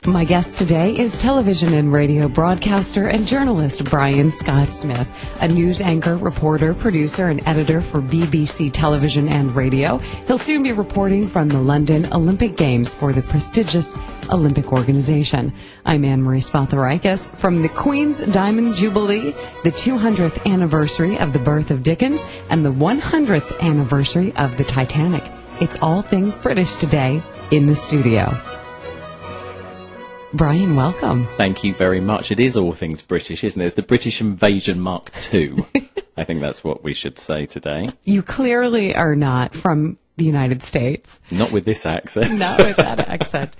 My guest today is television and radio broadcaster and journalist Brian Scott Smith, a news anchor, reporter, producer, and editor for BBC Television and Radio. He'll soon be reporting from the London Olympic Games for the prestigious Olympic organization. I'm Ann Marie Spatharikas from the Queen's Diamond Jubilee, the 200th anniversary of the birth of Dickens, and the 100th anniversary of the Titanic. It's all things British today in the studio. Brian, welcome. Thank you very much. It is all things British, isn't it? It's the British Invasion Mark II. I think that's what we should say today. You clearly are not from the United States. Not with this accent. Not with that accent.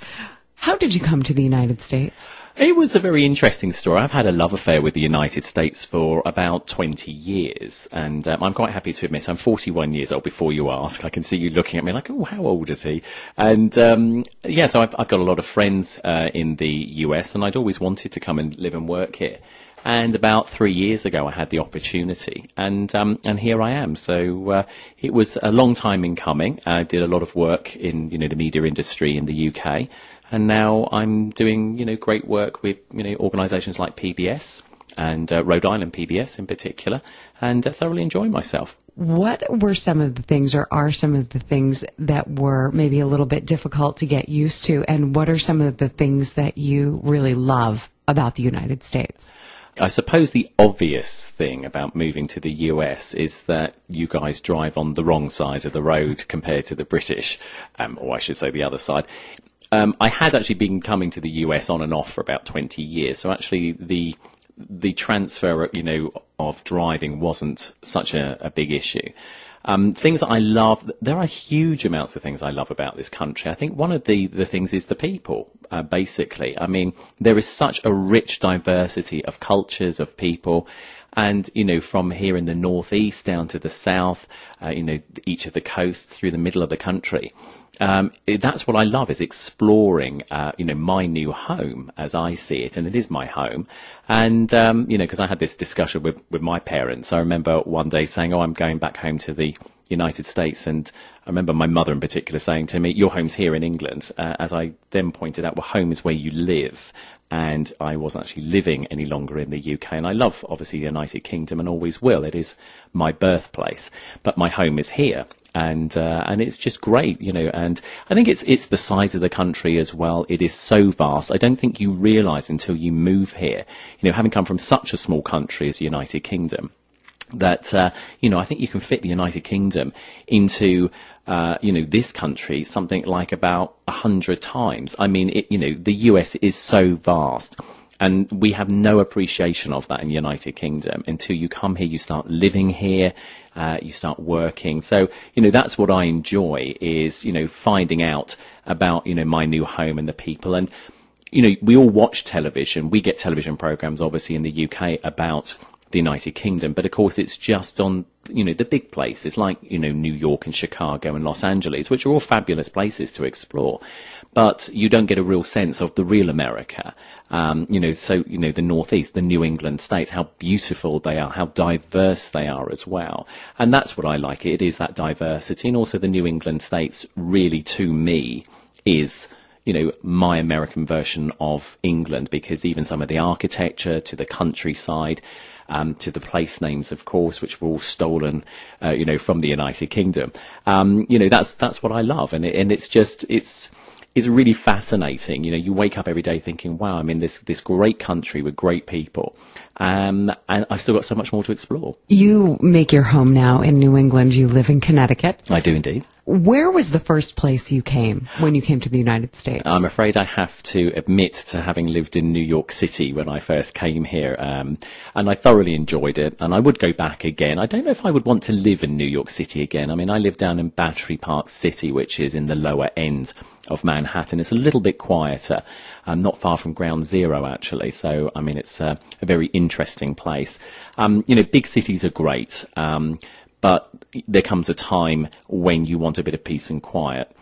How did you come to the United States? It was a very interesting story. I've had a love affair with the United States for about 20 years, and I'm quite happy to admit I'm 41 years old before you ask. I can see you looking at me like, oh, how old is he? And so I've got a lot of friends in the US, and I'd always wanted to come and live and work here. And about 3 years ago, I had the opportunity, and here I am. So it was a long time in coming. I did a lot of work in the media industry in the UK. And now I'm doing, great work with, organisations like PBS and Rhode Island PBS in particular, and thoroughly enjoying myself. What were some of the things, or are some of the things that were maybe a little bit difficult to get used to, and what are some of the things that you really love about the United States? I suppose the obvious thing about moving to the US is that you guys drive on the wrong side of the road compared to the British, or I should say the other side. I had actually been coming to the US on and off for about 20 years, so actually the transfer, of driving wasn't such a big issue. Things that I love, there are huge amounts of things I love about this country. I think one of the things is the people, basically. I mean, there is such a rich diversity of cultures, of people. And, from here in the northeast down to the south, each of the coasts through the middle of the country. That's what I love, is exploring, my new home as I see it. And it is my home. And, because I had this discussion with my parents. I remember one day saying, I'm going back home to the United States. And I remember my mother in particular saying to me, your home's here in England. As I then pointed out, well, home is where you live. And I wasn't actually living any longer in the UK. And I love, obviously, the United Kingdom and always will. It is my birthplace. But my home is here. And it's just great, and I think it's the size of the country as well. It is so vast. I don't think you realise until you move here, having come from such a small country as the United Kingdom, that, I think you can fit the United Kingdom into, this country something like about 100 times. I mean, the US is so vast. And we have no appreciation of that in the United Kingdom until you come here, you start living here, you start working. So, that's what I enjoy is, finding out about, my new home and the people. And, we all watch television. We get television programs, obviously, in the UK about the United Kingdom. But, of course, it's just on, the big places like, New York and Chicago and Los Angeles, which are all fabulous places to explore. But you don't get a real sense of the real America. The Northeast, the New England states, how beautiful they are, how diverse they are as well. And that's what I like. It is that diversity. And also the New England states really, to me, is my American version of England, because even some of the architecture to the countryside, to the place names, of course, which were all stolen, from the United Kingdom. That's what I love. And it's really fascinating. You wake up every day thinking, wow, I'm in this great country with great people. And I've still got so much more to explore. You make your home now in New England. You live in Connecticut. I do indeed. Where was the first place you came when you came to the United States? I'm afraid I have to admit to having lived in New York City when I first came here, and I thoroughly enjoyed it, and I would go back again. I don't know if I would want to live in New York City again. I mean, I live down in Battery Park City, which is in the lower end of Manhattan. It's a little bit quieter, not far from Ground Zero, actually. So, I mean, it's a very interesting place. Big cities are great, but there comes a time when you want a bit of peace and quiet.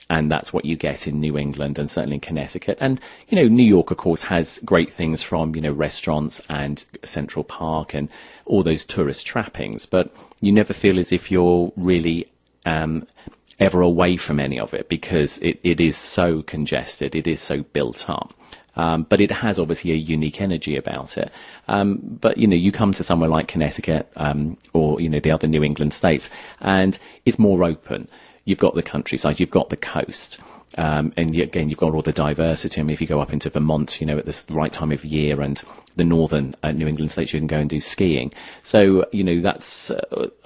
And that's what you get in New England and certainly in Connecticut. And, New York, of course, has great things from, restaurants and Central Park and all those tourist trappings. But you never feel as if you're really ever away from any of it, because it is so congested. It is so built up. But it has obviously a unique energy about it. But, you come to somewhere like Connecticut, or, the other New England states, and it's more open. You've got the countryside, you've got the coast. And again, you've got all the diversity. I mean, if you go up into Vermont, at the right time of year, and the northern New England states, you can go and do skiing. So, that's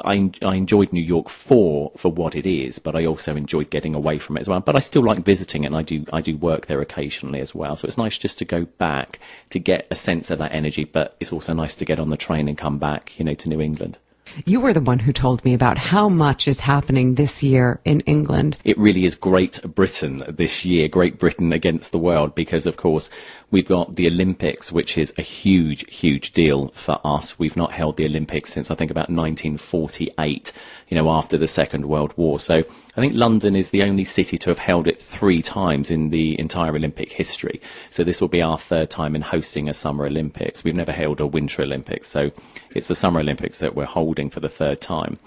I enjoyed New York for what it is, but I also enjoyed getting away from it as well. But I still like visiting it, and I do work there occasionally as well. So it's nice just to go back to get a sense of that energy. But it's also nice to get on the train and come back, to New England. You were the one who told me about how much is happening this year in England. It really is Great Britain this year, Great Britain against the world, because, of course, we've got the Olympics, which is a huge, huge deal for us. We've not held the Olympics since, I think, about 1948, after the Second World War. So I think London is the only city to have held it 3 times in the entire Olympic history. So this will be our 3rd time in hosting a Summer Olympics. We've never held a Winter Olympics, so it's the Summer Olympics that we're holding for the 3rd time.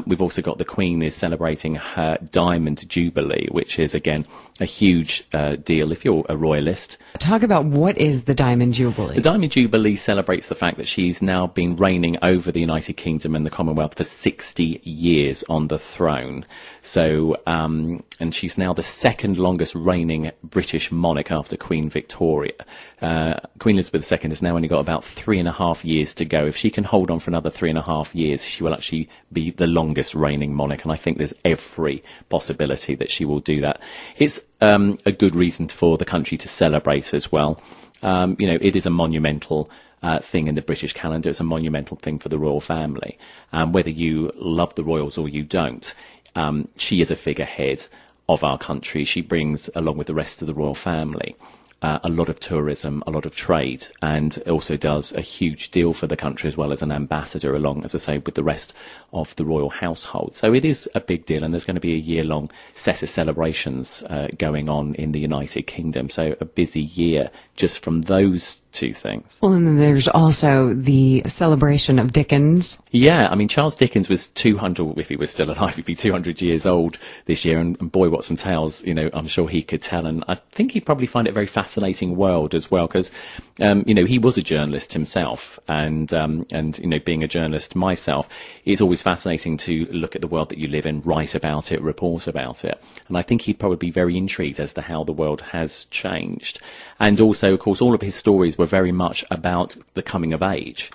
We've also got the Queen is celebrating her Diamond Jubilee, which is, again, a huge deal if you're a royalist. Talk about what is the Diamond Jubilee. The Diamond Jubilee celebrates the fact that she's now been reigning over the United Kingdom and the Commonwealth for 60 years on the throne. So, and she's now the 2nd longest reigning British monarch after Queen Victoria. Queen Elizabeth II has now only got about 3.5 years to go. If she can hold on for another 3.5 years, she will actually be the longest reigning monarch, and I think there's every possibility that she will do that. It's a good reason for the country to celebrate as well. It is a monumental thing in the British calendar. It's a monumental thing for the royal family. Whether you love the royals or you don't, she is a figurehead of our country. She brings, along with the rest of the royal family, a lot of tourism, a lot of trade, and also does a huge deal for the country as well as an ambassador along, as I say, with the rest of the royal household. So it is a big deal, and there's going to be a year-long set of celebrations going on in the United Kingdom. So a busy year just from those 2 things. Well, and then there's also the celebration of Dickens. Yeah, I mean, Charles Dickens was 200, if he was still alive, he'd be 200 years old this year, and boy, what some tales, I'm sure he could tell, and I think he'd probably find it a very fascinating world as well, because, he was a journalist himself, and being a journalist myself, it's always fascinating to look at the world that you live in, write about it, report about it, and I think he'd probably be very intrigued as to how the world has changed. And also, of course, all of his stories were very much about the coming of age.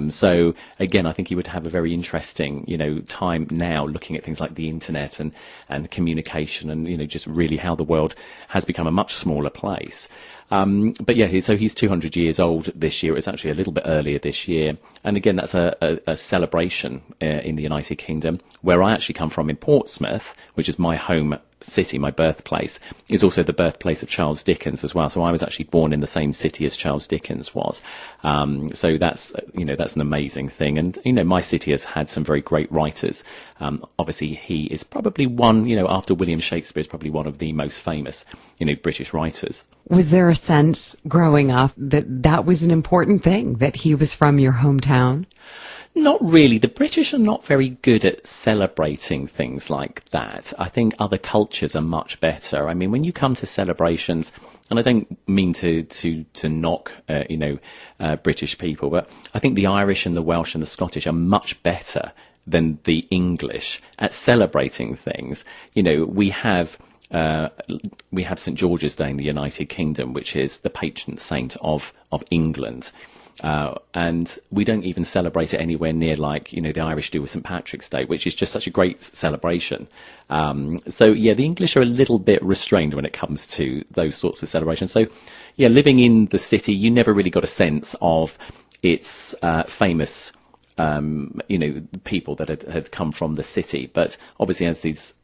So again, I think he would have a very interesting, time now looking at things like the internet and communication and, just really how the world has become a much smaller place. But yeah, so he's 200 years old this year. It's actually a little bit earlier this year. And again, that's a celebration in the United Kingdom. Where I actually come from in Portsmouth, which is my home city, my birthplace, is also the birthplace of Charles Dickens as well. So I was actually born in the same city as Charles Dickens was. So that's an amazing thing. And, my city has had some very great writers. Obviously, he is probably one, after William Shakespeare, is probably one of the most famous, British writers. Was there a sense growing up that was an important thing, that he was from your hometown? Not really. The British are not very good at celebrating things like that. I think other cultures are much better. I mean, when you come to celebrations, and I don't mean to knock, British people, but I think the Irish and the Welsh and the Scottish are much better than the English at celebrating things. We have St. George's Day in the United Kingdom, which is the patron saint of England. And we don't even celebrate it anywhere near like, the Irish do with St. Patrick's Day, which is just such a great celebration. So, yeah, the English are a little bit restrained when it comes to those sorts of celebrations. So, yeah, living in the city, you never really got a sense of its famous people that had come from the city. But obviously as these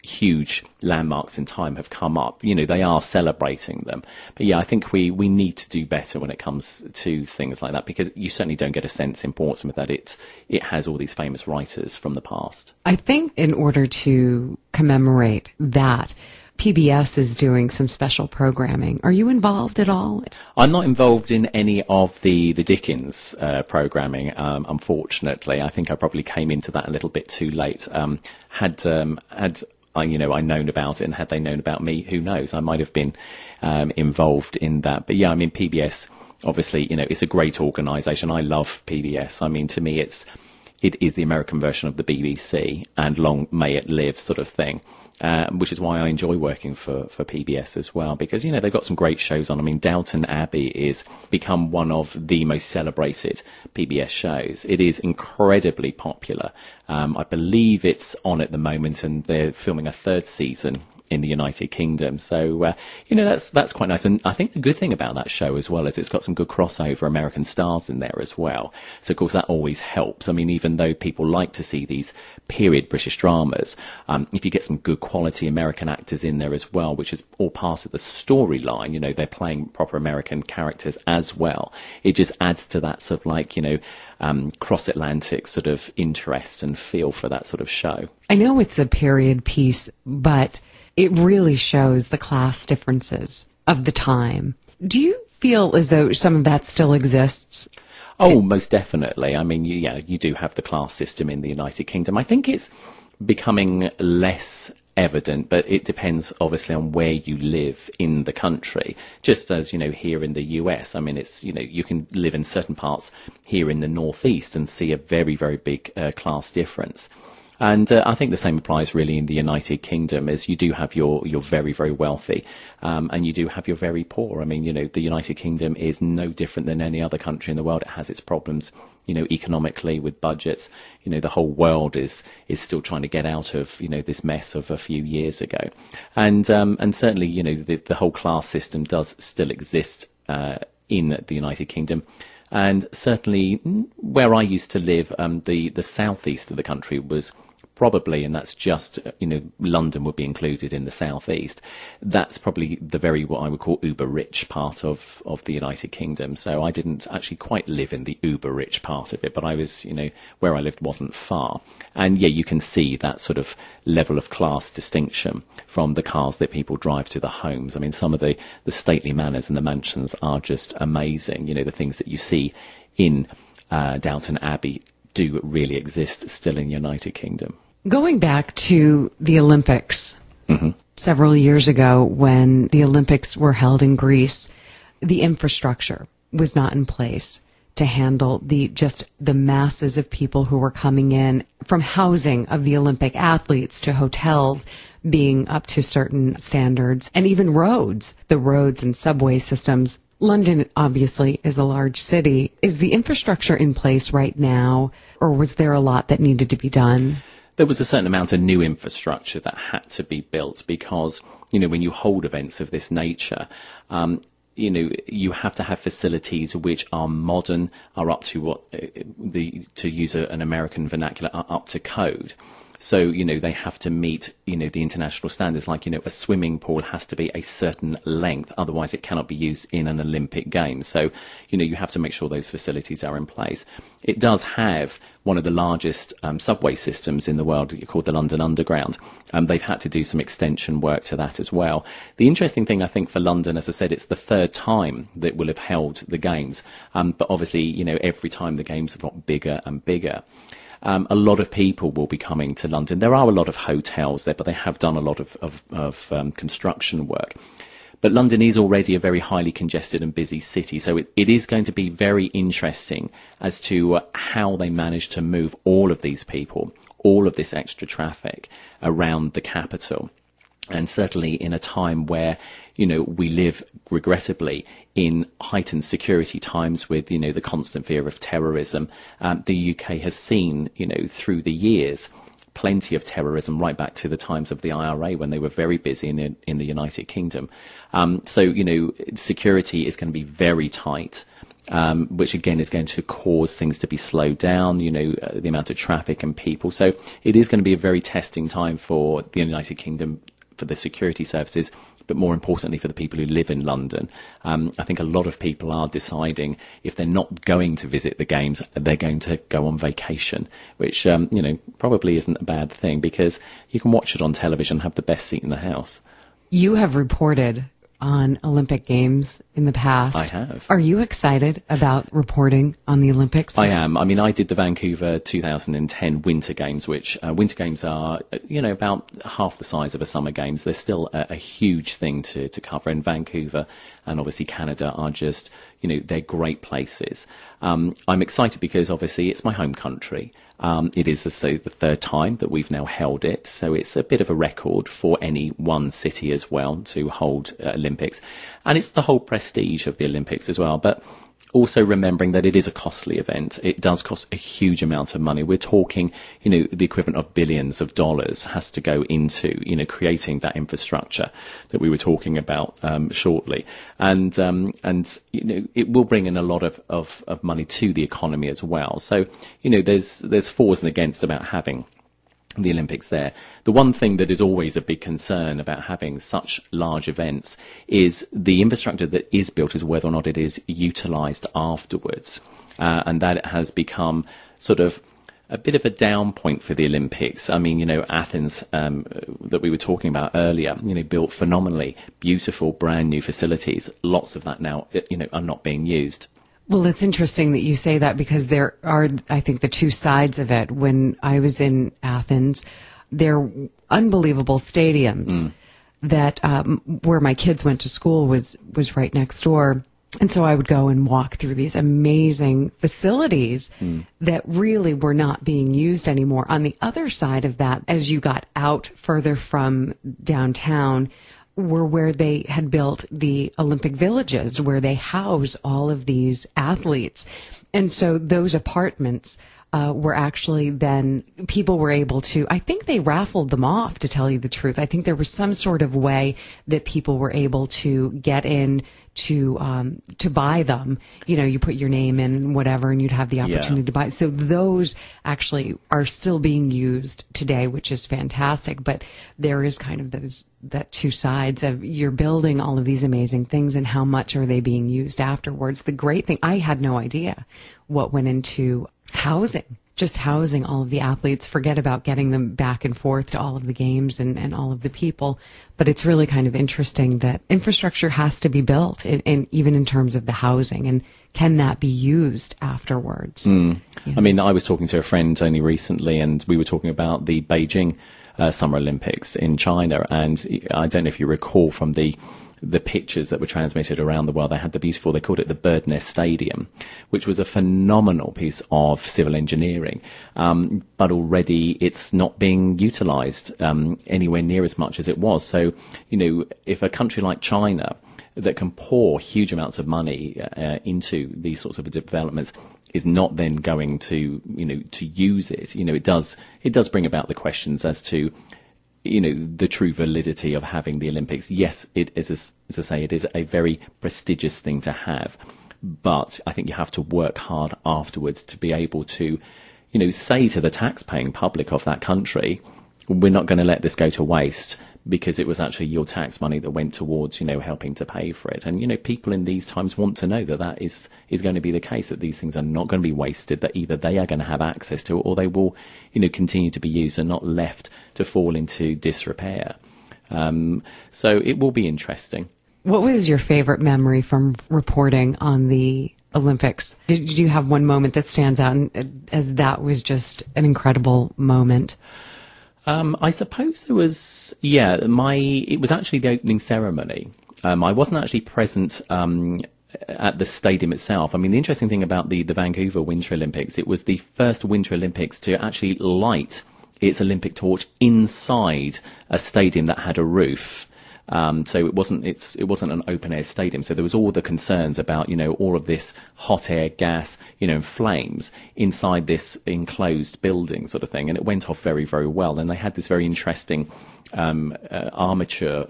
huge landmarks in time have come up, they are celebrating them. But yeah, I think we need to do better when it comes to things like that, because you certainly don't get a sense in Portsmouth that it has all these famous writers from the past. I think in order to commemorate that, PBS is doing some special programming. Are you involved at all? I'm not involved in any of the Dickens programming, unfortunately. I think I probably came into that a little bit too late. Had I known about it, and had they known about me, who knows? I might have been involved in that. But yeah, I mean, PBS, obviously, it's a great organisation. I love PBS. I mean, to me, it is the American version of the BBC, and long may it live, sort of thing. Which is why I enjoy working for PBS as well, because, they've got some great shows on. I mean, Downton Abbey is become one of the most celebrated PBS shows. It is incredibly popular. I believe it's on at the moment, and they're filming a third season in the United Kingdom. So, that's quite nice. And I think the good thing about that show as well is it's got some good crossover American stars in there as well. So, of course, that always helps. I mean, even though people like to see these period British dramas, if you get some good quality American actors in there as well, which is all part of the storyline, they're playing proper American characters as well. It just adds to that sort of cross-Atlantic sort of interest and feel for that sort of show. I know it's a period piece, but it really shows the class differences of the time. Do you feel as though some of that still exists? Oh, most definitely. I mean, you do have the class system in the United Kingdom. I think it's becoming less evident, but it depends obviously on where you live in the country. Just as, here in the US, I mean, it's, you can live in certain parts here in the Northeast and see a very, very big class difference. And I think the same applies really in the United Kingdom, as you do have your very, very wealthy, and you do have your very poor. I mean, the United Kingdom is no different than any other country in the world. It has its problems, economically, with budgets. The whole world is still trying to get out of, this mess of a few years ago. And certainly, the whole class system does still exist in the United Kingdom. And certainly where I used to live, the southeast of the country was probably, and that's just, London would be included in the southeast. That's probably the very, what I would call uber rich part of the United Kingdom. So I didn't actually quite live in the uber rich part of it, but I was, where I lived wasn't far. And yeah, you can see that sort of level of class distinction from the cars that people drive to the homes. I mean, some of the stately manors and the mansions are just amazing. The things that you see in Downton Abbey do really exist still in the United Kingdom. Going back to the Olympics, several years ago when the Olympics were held in Greece, the infrastructure was not in place to handle the masses of people who were coming in, from housing of the Olympic athletes to hotels being up to certain standards, and even roads, the roads and subway systems. London, obviously, is a large city. Is the infrastructure in place right now, or was there a lot that needed to be done? There was a certain amount of new infrastructure that had to be built because, when you hold events of this nature, you have to have facilities which are modern, are up to to use an American vernacular, are up to code. So, they have to meet, the international standards, like, a swimming pool has to be a certain length, otherwise it cannot be used in an Olympic game. So, you have to make sure those facilities are in place. It does have one of the largest subway systems in the world, called the London Underground. They've had to do some extension work to that as well. The interesting thing, I think, for London, as I said, it's the third time that will have held the Games. But obviously, every time the Games have got bigger and bigger. A lot of people will be coming to London. There are a lot of hotels there, but they have done a lot of construction work. But London is already a very highly congested and busy city, so it is going to be very interesting as to how they manage to move all of these people, all of this extra traffic around the capital. And certainly in a time where, we live, regrettably, in heightened security times with, the constant fear of terrorism. The UK has seen, through the years, plenty of terrorism right back to the times of the IRA when they were very busy in the United Kingdom. So, security is going to be very tight. Which again is going to cause things to be slowed down, the amount of traffic and people. So it is going to be a very testing time for the United Kingdom, for the security services, but more importantly for the people who live in London. I think a lot of people are deciding if they're not going to visit the Games, they're going to go on vacation, which, probably isn't a bad thing because you can watch it on television, have the best seat in the house. You have reported on Olympic Games in the past. I have. Are you excited about reporting on the Olympics? I am. I mean, I did the Vancouver 2010 Winter Games, which Winter Games are, about half the size of a Summer Games. They're still a huge thing to cover. In Vancouver and obviously Canada are just, they're great places. I'm excited because obviously it's my home country. It is, as I say, the third time that we've now held it, so it's a bit of a record for any one city as well to hold Olympics. And it's the whole prestige of the Olympics as well, but also remembering that it is a costly event. It does cost a huge amount of money. We're talking, the equivalent of billions of dollars has to go into, creating that infrastructure that we were talking about shortly. And it will bring in a lot of money to the economy as well. So, there's fors and against about having the Olympics there. The one thing that is always a big concern about having such large events is the infrastructure that is built, is whether or not it is utilised afterwards. And that has become sort of a bit of a down point for the Olympics. I mean, Athens, that we were talking about earlier, built phenomenally beautiful, brand new facilities. Lots of that now, are not being used. Well, it's interesting that you say that because there are, I think, the two sides of it. When I was in Athens, there were unbelievable stadiums that where my kids went to school was right next door. And so I would go and walk through these amazing facilities that really were not being used anymore. On the other side of that, as you got out further from downtown, were where they had built the Olympic villages, where they house all of these athletes. And so those apartments were actually then, people were able to, I think they raffled them off, to tell you the truth. I think there was some sort of way that people were able to get in to buy them. You put your name in, whatever, and you'd have the opportunity to buy. So those actually are still being used today, which is fantastic. But there is kind of that two sides of, you're building all of these amazing things and how much are they being used afterwards. The great thing, I had no idea what went into housing, just housing all of the athletes. Forget about getting them back and forth to all of the games and all of the people. But it's really kind of interesting that infrastructure has to be built, and even in terms of the housing, and can that be used afterwards? I mean, I was talking to a friend only recently, and we were talking about the Beijing Summer Olympics in China, and I don't know if you recall from the pictures that were transmitted around the world, they had the beautiful, they called it the Bird Nest Stadium, which was a phenomenal piece of civil engineering. But already it's not being utilised anywhere near as much as it was. So, if a country like China that can pour huge amounts of money into these sorts of developments is not then going to, to use it, it does bring about the questions as to, the true validity of having the Olympics. Yes, it is, as I say, it is a very prestigious thing to have, but I think you have to work hard afterwards to be able to, say to the tax-paying public of that country, we're not going to let this go to waste, because it was actually your tax money that went towards, helping to pay for it. And, people in these times want to know that that is going to be the case, that these things are not going to be wasted, that either they are going to have access to it or they will, continue to be used and not left to fall into disrepair. So it will be interesting. What was your favorite memory from reporting on the Olympics? Did you have one moment that stands out as that was just an incredible moment? I suppose there was, it was actually the opening ceremony. I wasn't actually present at the stadium itself. I mean, the interesting thing about the Vancouver Winter Olympics, it was the first Winter Olympics to actually light its Olympic torch inside a stadium that had a roof. So it wasn't an open air stadium. So there was all the concerns about, all of this hot air gas, and flames inside this enclosed building sort of thing. And it went off very, very well. And they had this very interesting, armature,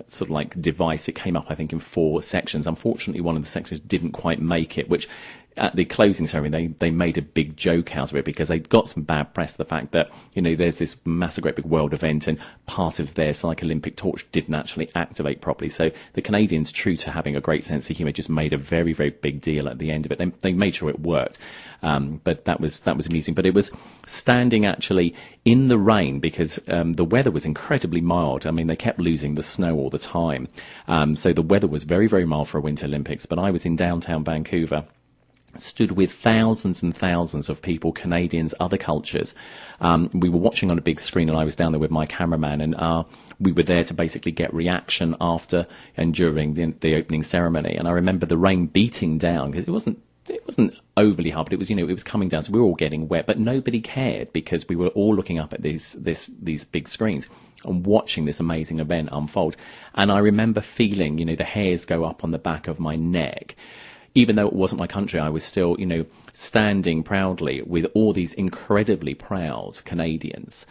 sort of like device. It came up, I think, in 4 sections. Unfortunately, one of the sections didn't quite make it, which at the closing ceremony, they made a big joke out of it because they got some bad press, the fact that, there's this massive, great big world event and part of their Olympic torch didn't actually activate properly. So the Canadians, true to having a great sense of humour, just made a very, very big deal at the end of it. They made sure it worked. But that was amusing. But it was standing actually in the rain because the weather was incredibly mild. I mean, they kept losing the snow all the time. So the weather was very, very mild for a Winter Olympics. But I was in downtown Vancouver, stood with thousands and thousands of people, Canadians, other cultures. We were watching on a big screen, and I was down there with my cameraman, and we were there to basically get reaction after and during the opening ceremony. And I remember the rain beating down because it wasn't overly hard, but it was, it was coming down, so we were all getting wet, but nobody cared because we were all looking up at these big screens and watching this amazing event unfold. And I remember feeling, the hairs go up on the back of my neck. Even though it wasn't my country, I was still, standing proudly with all these incredibly proud Canadians.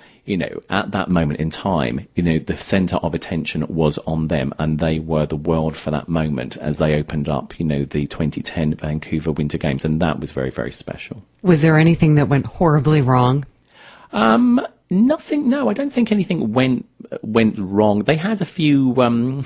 At that moment in time, the centre of attention was on them, and they were the world for that moment as they opened up, the 2010 Vancouver Winter Games, and that was very, very special. Was there anything that went horribly wrong? Nothing. No, I don't think anything went wrong. They had a few.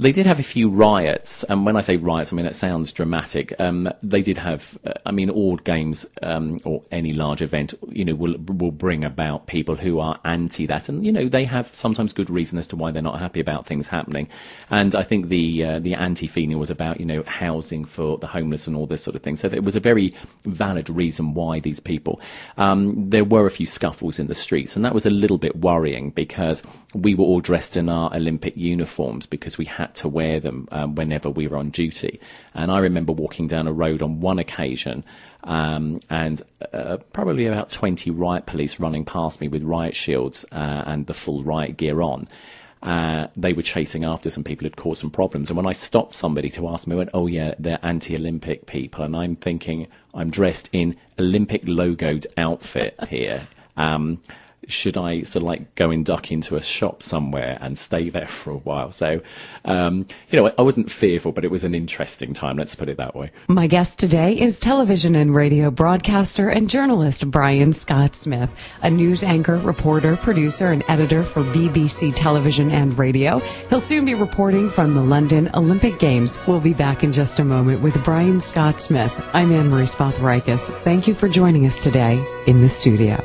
They did have a few riots, and when I say riots, I mean, it sounds dramatic. They did have, all games or any large event, will bring about people who are anti that, and they have sometimes good reason as to why they're not happy about things happening. And I think the anti-feeling was about housing for the homeless and all this sort of thing. So it was a very valid reason why these people. There were a few scuffles in the streets, and that was a little bit worrying because we were all dressed in our Olympic uniforms because we had to wear them whenever we were on duty. And I remember walking down a road on one occasion and probably about 20 riot police running past me with riot shields and the full riot gear on. They were chasing after some people who'd caused some problems. And when I stopped somebody to ask me, I went, oh yeah, they're anti-Olympic people. And I'm thinking, I'm dressed in Olympic logoed outfit here. Should I go and duck into a shop somewhere and stay there for a while? So, I wasn't fearful, but it was an interesting time. Let's put it that way. My guest today is television and radio broadcaster and journalist Brian Scott Smith, a news anchor, reporter, producer, and editor for BBC Television and Radio. He'll soon be reporting from the London Olympic Games. We'll be back in just a moment with Brian Scott Smith. I'm Ann Marie Spatharikas. Thank you for joining us today in the studio.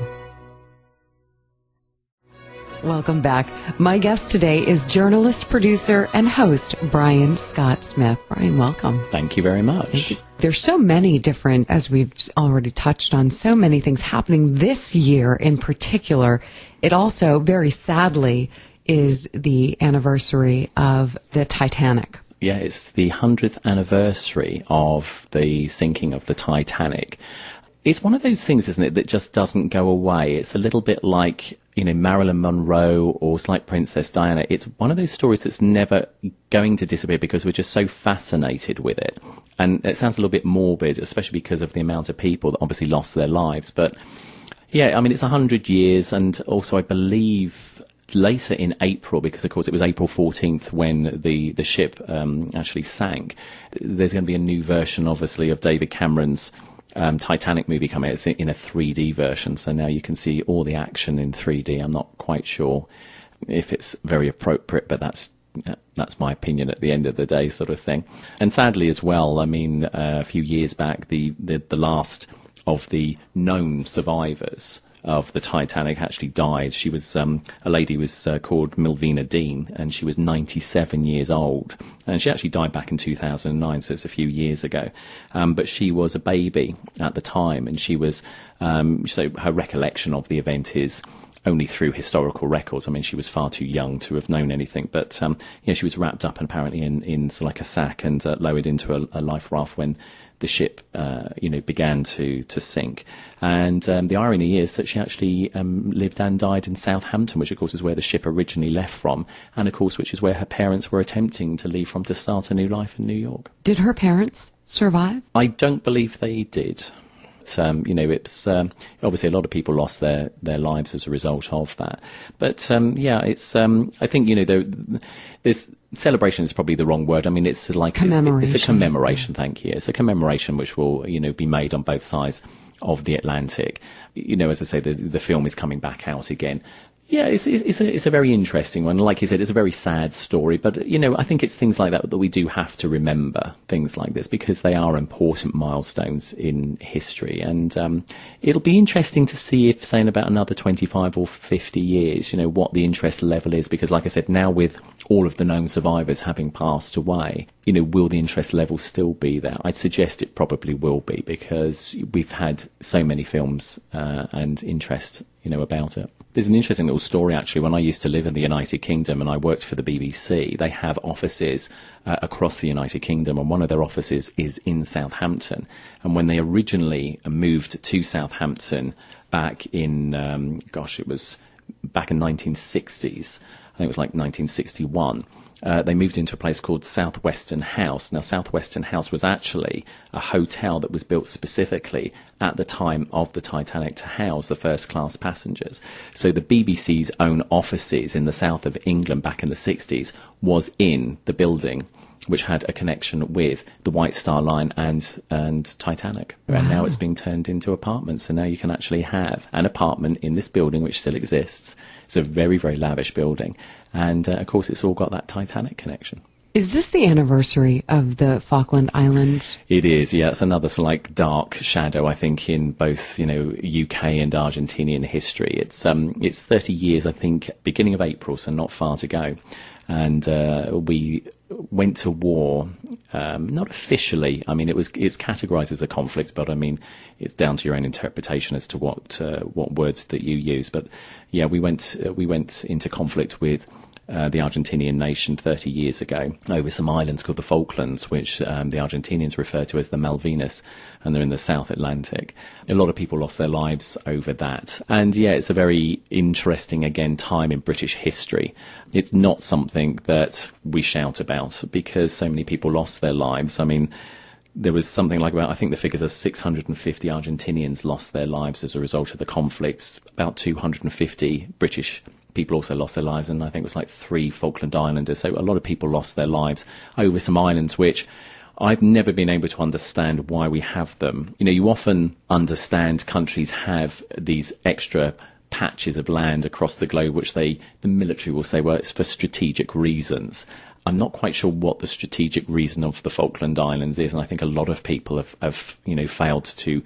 Welcome back. My guest today is journalist, producer, and host Brian Scott Smith. Brian, welcome. Thank you very much. There's so many different, as we've already touched on, so many things happening this year in particular. It also, very sadly, is the anniversary of the Titanic. Yeah, it's the 100th anniversary of the sinking of the Titanic. It's one of those things, isn't it, that just doesn't go away. It's a little bit like, Marilyn Monroe or it's like Princess Diana. It's one of those stories that's never going to disappear because we're just so fascinated with it. And it sounds a little bit morbid, especially because of the amount of people that obviously lost their lives. But yeah, it's 100 years. And also, I believe later in April, because of course it was April 14th when the ship actually sank, there's going to be a new version, obviously, of David Cameron's Titanic movie coming out. It's in a 3D version, so now you can see all the action in 3D. I'm not quite sure if it's very appropriate, but that's my opinion at the end of the day, sort of thing. And sadly as well, a few years back, the last of the known survivors of the Titanic actually died. She was a lady was called Malvina Dean, and she was 97 years old, and she actually died back in 2009, so it's a few years ago. But she was a baby at the time, and she was so her recollection of the event is only through historical records. She was far too young to have known anything, but she was wrapped up and apparently in sort of like a sack and lowered into a life raft when the ship, began to sink. And the irony is that she actually lived and died in Southampton, which of course is where the ship originally left from, and of course which is where her parents were attempting to leave from to start a new life in New York. Did her parents survive? I don't believe they did. It's obviously a lot of people lost their lives as a result of that. But it's I think there's celebration is probably the wrong word. I mean, it's like it's a commemoration. Thank you. It's a commemoration which will, be made on both sides of the Atlantic. As I say, the film is coming back out again. Yeah, it's a very interesting one. Like you said, it's a very sad story, but I think it's things like that we do have to remember, things like this, because they are important milestones in history. And it'll be interesting to see if, say, in about another 25 or 50 years, what the interest level is, because, like I said, now with all of the known survivors having passed away, will the interest level still be there? I'd suggest it probably will be, because we've had so many films and interest, about it. There's an interesting little story, actually. When I used to live in the United Kingdom and I worked for the BBC, they have offices across the United Kingdom, and one of their offices is in Southampton. And when they originally moved to Southampton back in, it was back in 1960s, I think it was like 1961, they moved into a place called Southwestern House. Now, Southwestern House was actually a hotel that was built specifically at the time of the Titanic to house the first-class passengers. So the BBC's own offices in the south of England back in the 60s was in the building, which had a connection with the White Star Line and Titanic. Wow. And now it's being turned into apartments. So now you can actually have an apartment in this building, which still exists. It's a very, very lavish building. And, of course, it's all got that Titanic connection. Is this the anniversary of the Falkland Islands? It is, yeah. It's another dark shadow, I think, in both, UK and Argentinian history. It's 30 years, I think, beginning of April, so not far to go. And we went to war, not officially. I mean, it's categorised as a conflict, but I mean, it's down to your own interpretation as to what words that you use. But yeah, we went into conflict with the Argentinian nation 30 years ago over some islands called the Falklands, which the Argentinians refer to as the Malvinas, and they're in the South Atlantic. A lot of people lost their lives over that. And yeah, it's a very interesting, again, time in British history. It's not something that we shout about because so many people lost their lives. I mean, there was something like I think the figures are 650 Argentinians lost their lives as a result of the conflicts. About 250 British people also lost their lives, and I think it was like 3 Falkland Islanders. So a lot of people lost their lives over some islands, which I've never been able to understand why we have them. You often understand countries have these extra patches of land across the globe, which the military will say, well, it's for strategic reasons. I'm not quite sure what the strategic reason of the Falkland Islands is, and I think a lot of people have failed to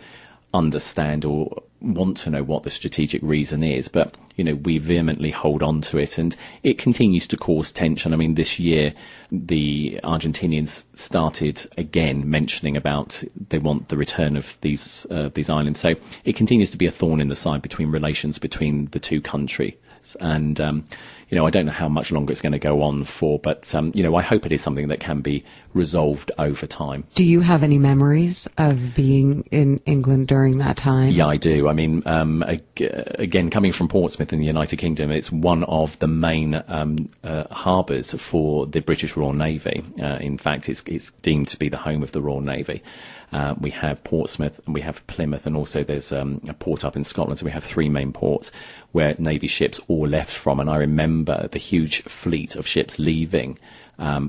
understand or want to know what the strategic reason is, but we vehemently hold on to it, and it continues to cause tension. I mean, this year the Argentinians started again mentioning about they want the return of these islands, so it continues to be a thorn in the side between relations between the two countries. And I don't know how much longer it's going to go on for, but I hope it is something that can be resolved over time. Do you have any memories of being in England during that time? Yeah, I do. I mean, again, coming from Portsmouth in the United Kingdom, it's one of the main harbours for the British Royal Navy. In fact, it's deemed to be the home of the Royal Navy. We have Portsmouth and we have Plymouth, and also there's a port up in Scotland. So we have 3 main ports where Navy ships all left from. And I remember the huge fleet of ships leaving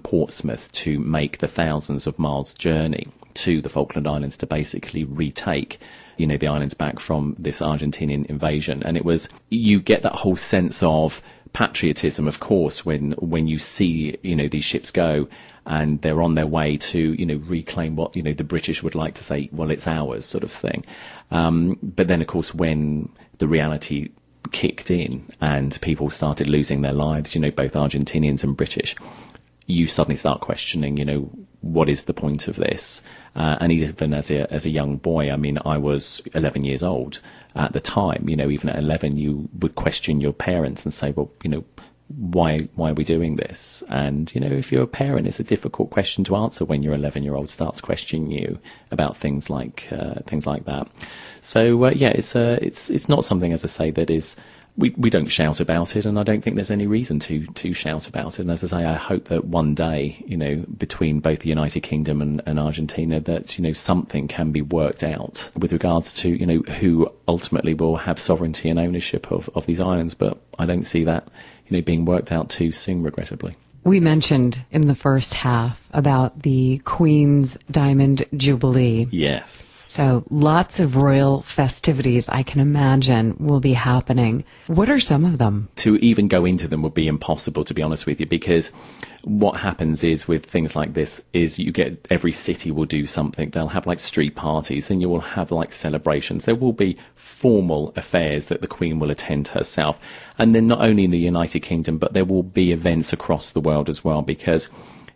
Portsmouth to make the thousands of miles journey to the Falkland Islands to basically retake the islands back from this Argentinian invasion. And you get that whole sense of patriotism, of course, when you see these ships go and they're on their way to reclaim what the British would like to say, well, it's ours, sort of thing. But then, of course, when the reality kicked in and people started losing their lives, both Argentinians and British, you suddenly start questioning, what is the point of this? And even as a young boy, I mean, I was 11 years old at the time. Even at 11, you would question your parents and say, well, why are we doing this? And if you're a parent, it's a difficult question to answer when your 11-year-old starts questioning you about things like that. So yeah, it's not something, as I say, that is. We don't shout about it, and I don't think there's any reason to shout about it. And as I say, I hope that one day, between both the United Kingdom and Argentina, that, something can be worked out with regards to, who ultimately will have sovereignty and ownership of these islands. But I don't see that, being worked out too soon, regrettably. We mentioned in the first half about the Queen's Diamond Jubilee. Yes. So lots of royal festivities, I can imagine, will be happening. What are some of them? To even go into them would be impossible, to be honest with you, because what happens is with things like this is you get every city will do something. They'll have like street parties, then you will have like celebrations. There will be formal affairs that the Queen will attend herself. And then not only in the United Kingdom, but there will be events across the world as well, because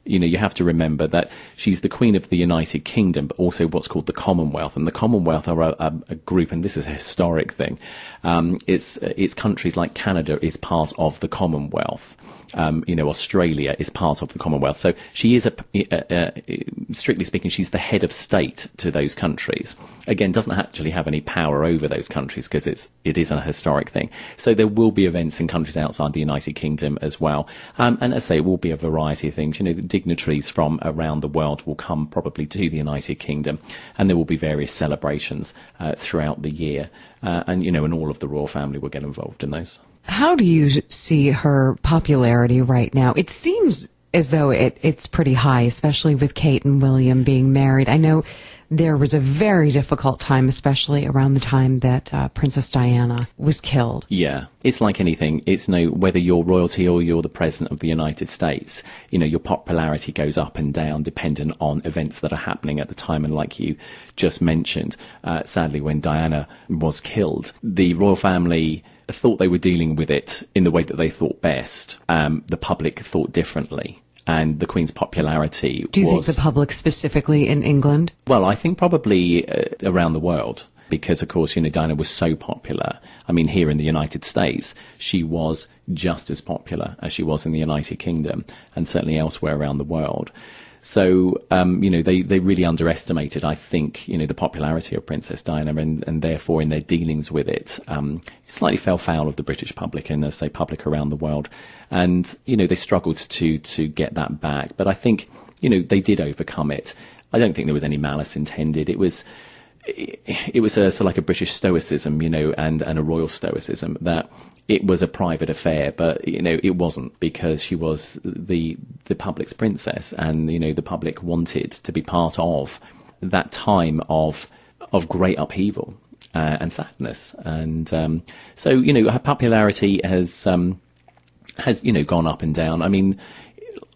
you have to remember that she's the Queen of the United Kingdom, but also what's called the Commonwealth. And the Commonwealth are a group, and this is a historic thing. It's countries like Canada is part of the Commonwealth. Australia is part of the Commonwealth. So she is, strictly speaking, she's the head of state to those countries. Again, doesn't actually have any power over those countries because it is a historic thing. So there will be events in countries outside the United Kingdom as well. And as I say, it will be a variety of things. The dignitaries from around the world will come probably to the United Kingdom, and there will be various celebrations throughout the year. And all of the royal family will get involved in those. How do you see her popularity right now? It seems as though it's pretty high, especially with Kate and William being married. I know there was a very difficult time, especially around the time that Princess Diana was killed. Yeah, it's like anything. It's whether you're royalty or you're the President of the United States, your popularity goes up and down dependent on events that are happening at the time. And like you just mentioned, sadly, when Diana was killed, the royal family thought they were dealing with it in the way that they thought best. The public thought differently. And the Queen's popularity Do you think the public specifically in England? Well, I think probably around the world. Because, of course, Diana was so popular. I mean, here in the United States, she was just as popular as she was in the United Kingdom and certainly elsewhere around the world. So, they really underestimated, I think, the popularity of Princess Diana and therefore in their dealings with it, slightly fell foul of the British public and, as I say, public around the world. And, they struggled to get that back. But I think, they did overcome it. I don't think there was any malice intended. It was sort of like a British stoicism, and a royal stoicism that it was a private affair, but, it wasn't, because she was the public's princess and, the public wanted to be part of that time of great upheaval and sadness. And so, her popularity has gone up and down. I mean,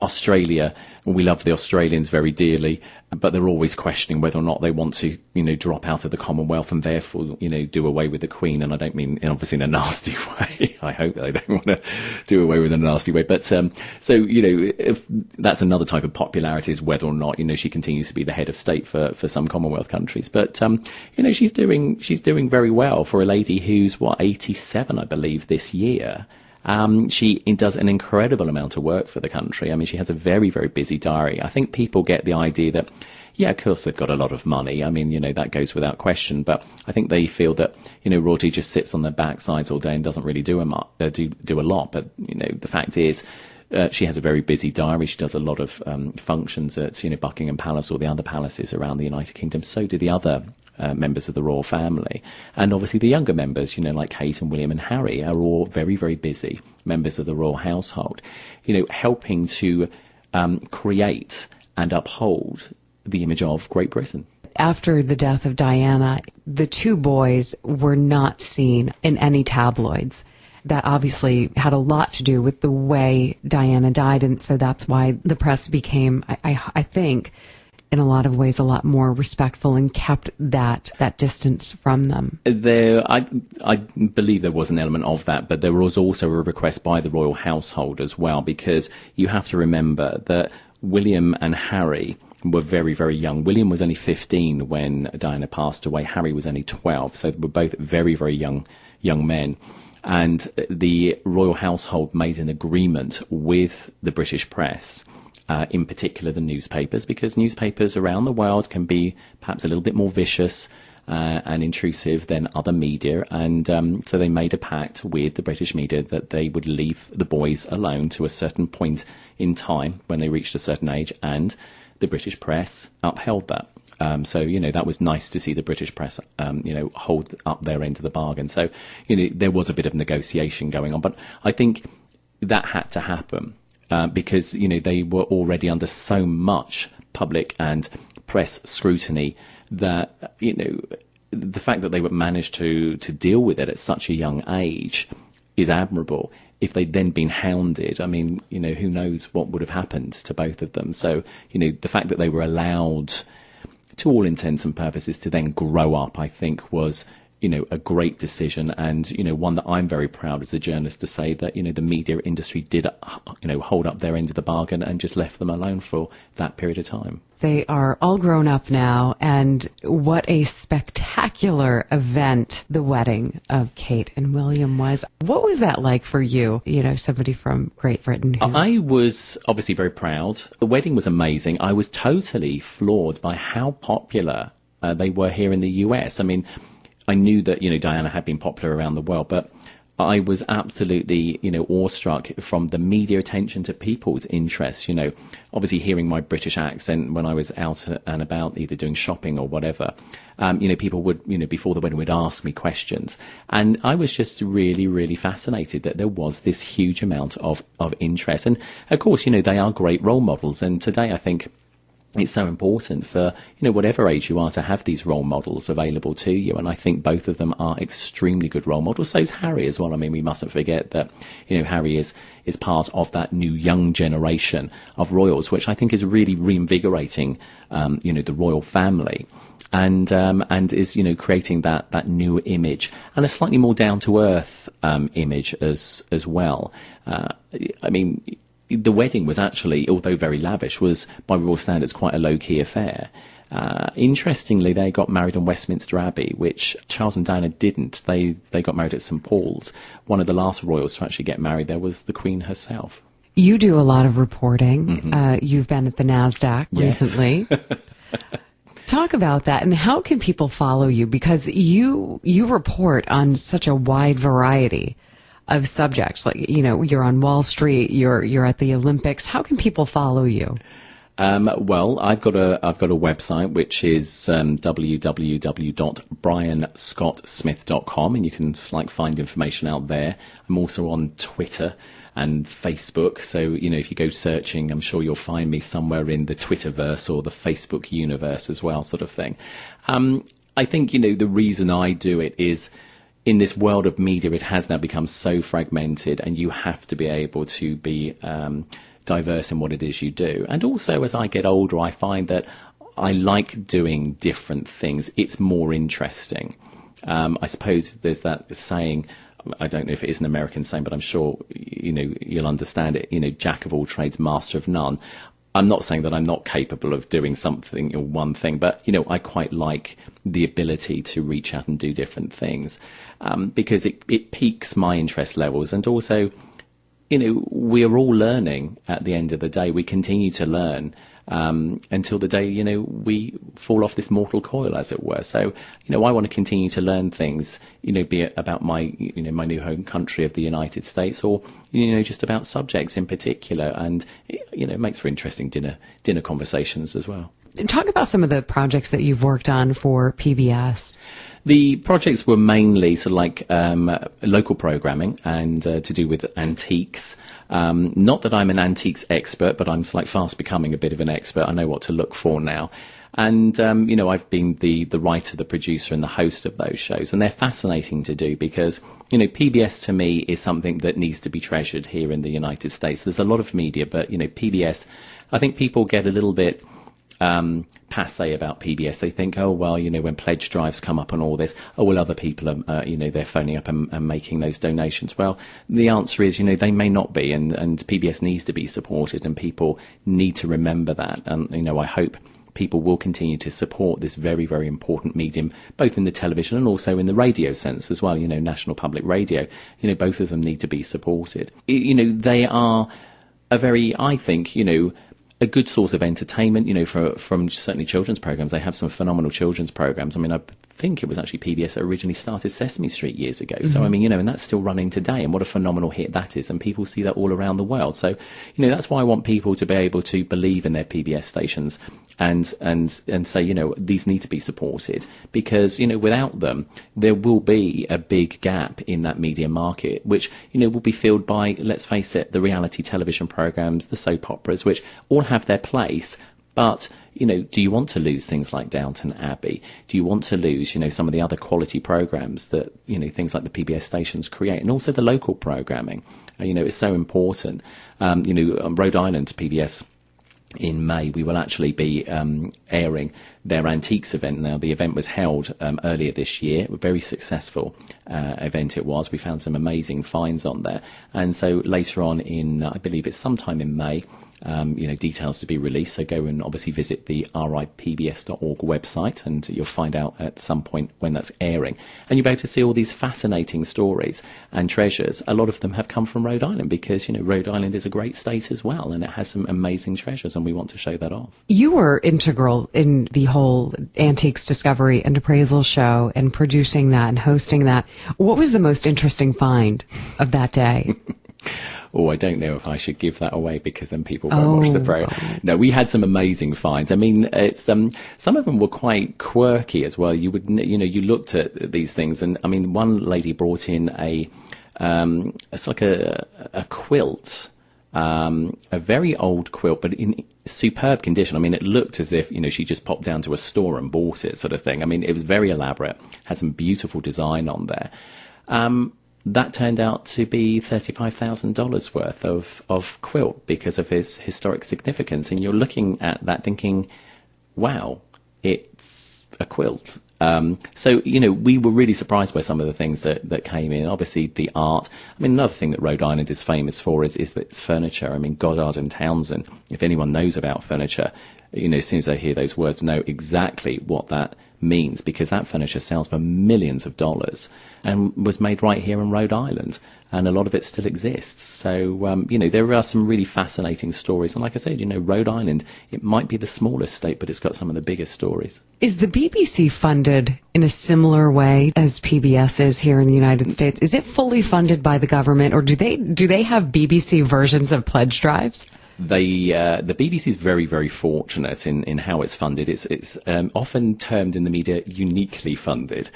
Australia, we love the Australians very dearly, but they're always questioning whether or not they want to, drop out of the Commonwealth and therefore, do away with the Queen. And I don't mean, obviously, in a nasty way. I hope they don't want to do away with it in a nasty way. But if that's another type of popularity, is whether or not, she continues to be the head of state for some Commonwealth countries. But, she's doing very well for a lady who's, 87, I believe, this year. She does an incredible amount of work for the country. I mean, she has a very, very busy diary. I think people get the idea that, yeah, of course they've got a lot of money. I mean, that goes without question. But I think they feel that, royalty just sits on their backsides all day and doesn't really do a lot. But, the fact is, she has a very busy diary. She does a lot of functions at, Buckingham Palace or the other palaces around the United Kingdom. So do the other members of the royal family. And obviously the younger members, like Kate and William and Harry, are all very, very busy members of the royal household, helping to create and uphold the image of Great Britain. After the death of Diana, the two boys were not seen in any tabloids. That obviously had a lot to do with the way Diana died, and so that's why the press became, I think, in a lot of ways, a lot more respectful and kept that distance from them. I believe there was an element of that, but there was also a request by the royal household as well, because you have to remember that William and Harry were very, very young. William was only 15 when Diana passed away. Harry was only 12, so they were both very, very young men. And the royal household made an agreement with the British press, in particular the newspapers, because newspapers around the world can be perhaps a little bit more vicious and intrusive than other media. And so they made a pact with the British media that they would leave the boys alone to a certain point in time when they reached a certain age, and the British press upheld that. So, that was nice to see the British press, hold up their end of the bargain. So, there was a bit of negotiation going on. But I think that had to happen because, they were already under so much public and press scrutiny that, the fact that they would manage to deal with it at such a young age is admirable. If they'd then been hounded, I mean, who knows what would have happened to both of them. So, the fact that they were allowed, to all intents and purposes, to then grow up, I think was, a great decision, and, one that I'm very proud as a journalist to say that, the media industry did, hold up their end of the bargain and just left them alone for that period of time. They are all grown up now, and what a spectacular event the wedding of Kate and William was. What was that like for you, somebody from Great Britain? I was obviously very proud. The wedding was amazing. I was totally floored by how popular they were here in the US. I mean, I knew that, Diana had been popular around the world, but I was absolutely, awestruck from the media attention to people's interests. Obviously hearing my British accent when I was out and about, either doing shopping or whatever. People would, before the wedding would ask me questions. And I was just really, really fascinated that there was this huge amount of interest. And of course, they are great role models. And today I think it's so important for, whatever age you are to have these role models available to you. And I think both of them are extremely good role models. So is Harry as well. I mean, we mustn't forget that, Harry is part of that new young generation of royals, which I think is really reinvigorating, the royal family. And is, creating that new image and a slightly more down to earth, image as well. I mean, the wedding was actually, although very lavish, was by royal standards quite a low-key affair. Interestingly, they got married in Westminster Abbey, which Charles and Diana didn't. They got married at St Paul's. One of the last royals to actually get married there was the Queen herself. You do a lot of reporting. Mm-hmm. You've been at the NASDAQ recently. Talk about that, and how can people follow you? Because you report on such a wide variety of subjects, like, you're on Wall Street, you're at the Olympics. How can people follow you? Well, I've got a website, which is www.brianscottsmith.com, and you can find information out there. I'm also on Twitter and Facebook, so if you go searching, I'm sure you'll find me somewhere in the Twitterverse or the Facebook universe as well, sort of thing. I think the reason I do it is, in this world of media, it has now become so fragmented, and you have to be able to be diverse in what it is you do. And also, as I get older, I find that I like doing different things. It's more interesting. I suppose there's that saying, I don't know if it is an American saying, but I'm sure you'll understand it. Jack of all trades, master of none. I'm not saying that I'm not capable of doing something or one thing, but, I quite like the ability to reach out and do different things, because it piques my interest levels. And also, we're all learning at the end of the day. We continue to learn until the day, we fall off this mortal coil, as it were. So, I want to continue to learn things, be it about my, my new home country of the United States, or, just about subjects in particular. And, it makes for interesting dinner conversations as well. Talk about some of the projects that you've worked on for PBS. The projects were mainly sort of like local programming and to do with antiques. Not that I'm an antiques expert, but I'm fast becoming a bit of an expert. I know what to look for now. And, I've been the writer, the producer and the host of those shows. And they're fascinating to do because, PBS to me is something that needs to be treasured here in the United States. There's a lot of media, but, PBS, I think people get a little bit passe about PBS. They think, oh, well, when pledge drives come up and all this, oh, well, other people are, they're phoning up and making those donations. Well, the answer is, they may not be, and PBS needs to be supported, and people need to remember that. And, I hope people will continue to support this very, very important medium, both in the television and also in the radio sense as well. National Public Radio, both of them need to be supported. They are a very, I think, a good source of entertainment, from certainly children's programs. They have some phenomenal children's programs. I mean, I think it was actually PBS that originally started Sesame Street years ago. So, I mean, and that's still running today, and what a phenomenal hit that is. And people see that all around the world. So, that's why I want people to be able to believe in their PBS stations and say, these need to be supported, because, without them, there will be a big gap in that media market, which, will be filled by, let's face it, the reality television programs, the soap operas, which all have their place. But, do you want to lose things like Downton Abbey? Do you want to lose, some of the other quality programs that, things like the PBS stations create, and also the local programming? It's so important. Rhode Island PBS, in May, we will actually be airing their Antiques event. Now, the event was held earlier this year. A very successful event it was. We found some amazing finds on there. And so later on in, I believe it's sometime in May, details to be released. So go and obviously visit the ripbs.org website, and you'll find out at some point when that's airing. And you'll be able to see all these fascinating stories and treasures. A lot of them have come from Rhode Island, because, Rhode Island is a great state as well, and it has some amazing treasures, and we want to show that off. You were integral in the whole Antiques Discovery and Appraisal show, and producing that and hosting that. What was the most interesting find of that day? Oh, I don't know if I should give that away, because then people won't watch the program. No, we had some amazing finds. I mean, it's some of them were quite quirky as well. You would, you looked at these things, and I mean, one lady brought in it's like a quilt, a very old quilt, but in superb condition. I mean, it looked as if, she just popped down to a store and bought it, sort of thing. I mean, it was very elaborate, had some beautiful design on there. That turned out to be $35,000 worth of quilt, because of its historic significance. And you're looking at that thinking, wow, it's a quilt. So, we were really surprised by some of the things that came in. Obviously, the art. I mean, another thing that Rhode Island is famous for is its furniture. I mean, Goddard and Townsend, if anyone knows about furniture, as soon as they hear those words, know exactly what that means, because that furniture sells for millions of dollars and was made right here in Rhode Island, and a lot of it still exists. So, there are some really fascinating stories. And like I said, Rhode Island, it might be the smallest state, but it's got some of the biggest stories. Is the BBC funded in a similar way as PBS is here in the United States? Is it fully funded by the government, or do they have BBC versions of pledge drives? The BBC is very, very fortunate in how it's funded. It's often termed in the media uniquely funded.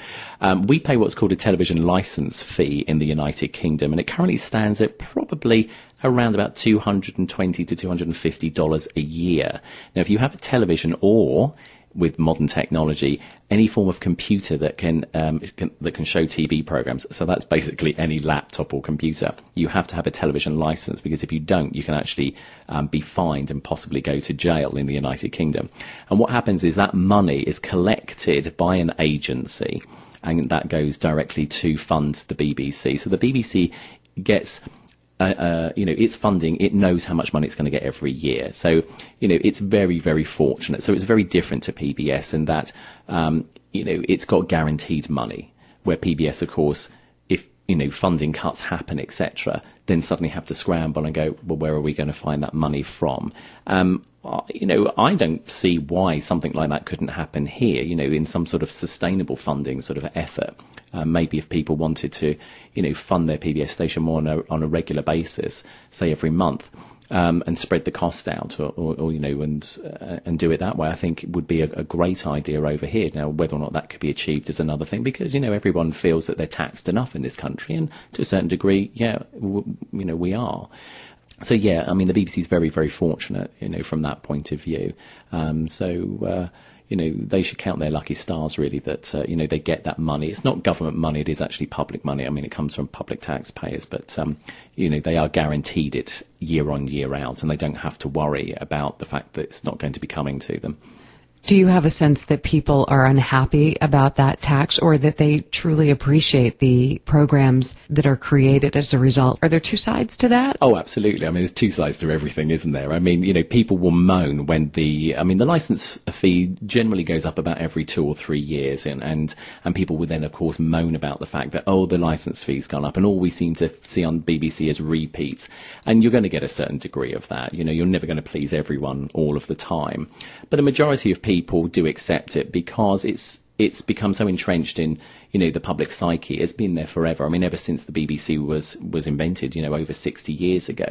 We pay what's called a television licence fee in the United Kingdom, and it currently stands at probably around about $220 to $250 a year. Now, if you have a television, or with modern technology, any form of computer that can show TV programs, so that's basically any laptop or computer, you have to have a television license, because if you don't, you can actually be fined and possibly go to jail in the United Kingdom. And what happens is that money is collected by an agency, and that goes directly to fund the BBC. So the BBC gets its funding, it knows how much money it's going to get every year. So, it's very, very fortunate. So it's very different to PBS in that, it's got guaranteed money, where PBS, of course, if, funding cuts happen, etc., then suddenly have to scramble and go, well, where are we going to find that money from? I don't see why something like that couldn't happen here, in some sort of sustainable funding sort of effort. Maybe if people wanted to, fund their PBS station more on a regular basis, say every month, and spread the cost out, or and do it that way, I think it would be a great idea over here. Now, whether or not that could be achieved is another thing, because, everyone feels that they're taxed enough in this country, and to a certain degree, we are. So, yeah, I mean, the BBC is very, very fortunate, from that point of view. They should count their lucky stars, really, that, they get that money. It's not government money, it is actually public money. I mean, it comes from public taxpayers, but, they are guaranteed it year on, year out, and they don't have to worry about the fact that it's not going to be coming to them. Do you have a sense that people are unhappy about that tax, or that they truly appreciate the programs that are created as a result? Are there two sides to that? Oh, absolutely. I mean, there's two sides to everything, isn't there? I mean, people will moan when the license fee generally goes up about every 2 or 3 years, and people will then, of course, moan about the fact that, the license fee's gone up, and all we seem to see on BBC is repeats. And you're going to get a certain degree of that. You're never going to please everyone all of the time. But a majority of people do accept it, because it's it's become so entrenched in, the public psyche. It's been there forever. I mean, ever since the BBC was invented, over 60 years ago,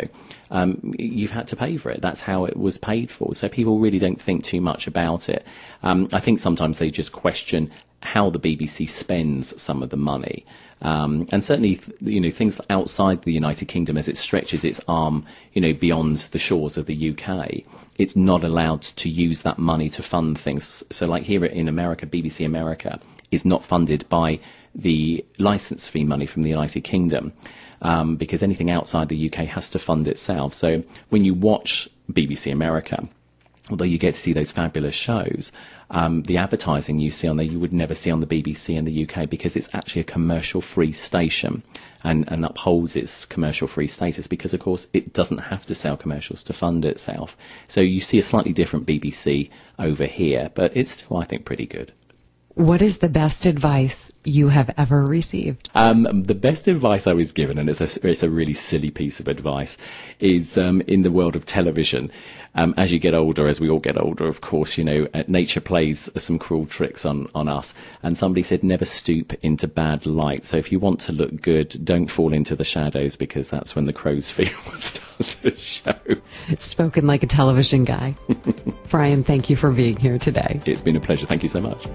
you've had to pay for it. That's how it was paid for. So people really don't think too much about it. I think sometimes they just question how the BBC spends some of the money. And certainly, things outside the United Kingdom, as it stretches its arm, beyond the shores of the UK, it's not allowed to use that money to fund things. So like here in America, BBC America is not funded by the licence fee money from the United Kingdom, because anything outside the UK has to fund itself. So when you watch BBC America, although you get to see those fabulous shows, the advertising you see on there you would never see on the BBC in the UK, because it's actually a commercial-free station and upholds its commercial-free status because, of course, it doesn't have to sell commercials to fund itself. So you see a slightly different BBC over here, but it's still, I think, pretty good. What is the best advice you have ever received? The best advice I was given, and it's a really silly piece of advice, is in the world of television. As you get older, as we all get older, of course, nature plays some cruel tricks on us. And somebody said, never stoop into bad light. So if you want to look good, don't fall into the shadows, because that's when the crow's feet will start to show. Spoken like a television guy. Brian, thank you for being here today. It's been a pleasure. Thank you so much.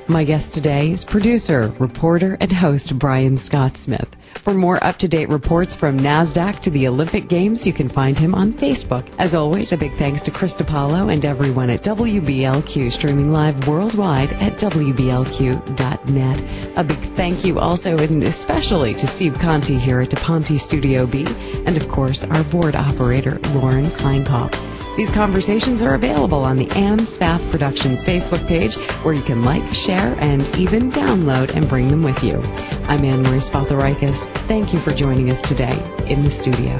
My guest today is producer, reporter, and host Brian Scott-Smith. For more up-to-date reports from NASDAQ to the Olympic Games, you can find him on Facebook. As always, a big thanks to Chris DiPaolo and everyone at WBLQ, streaming live worldwide at WBLQ.net. A big thank you also and especially to Steve Conti here at DePonte Studio B, and of course, our board operator, Lauren Kleinkopf. These conversations are available on the Ann Spath Productions Facebook page, where you can like, share, and even download and bring them with you. I'm Ann Marie Spatharikas. Thank you for joining us today in the studio.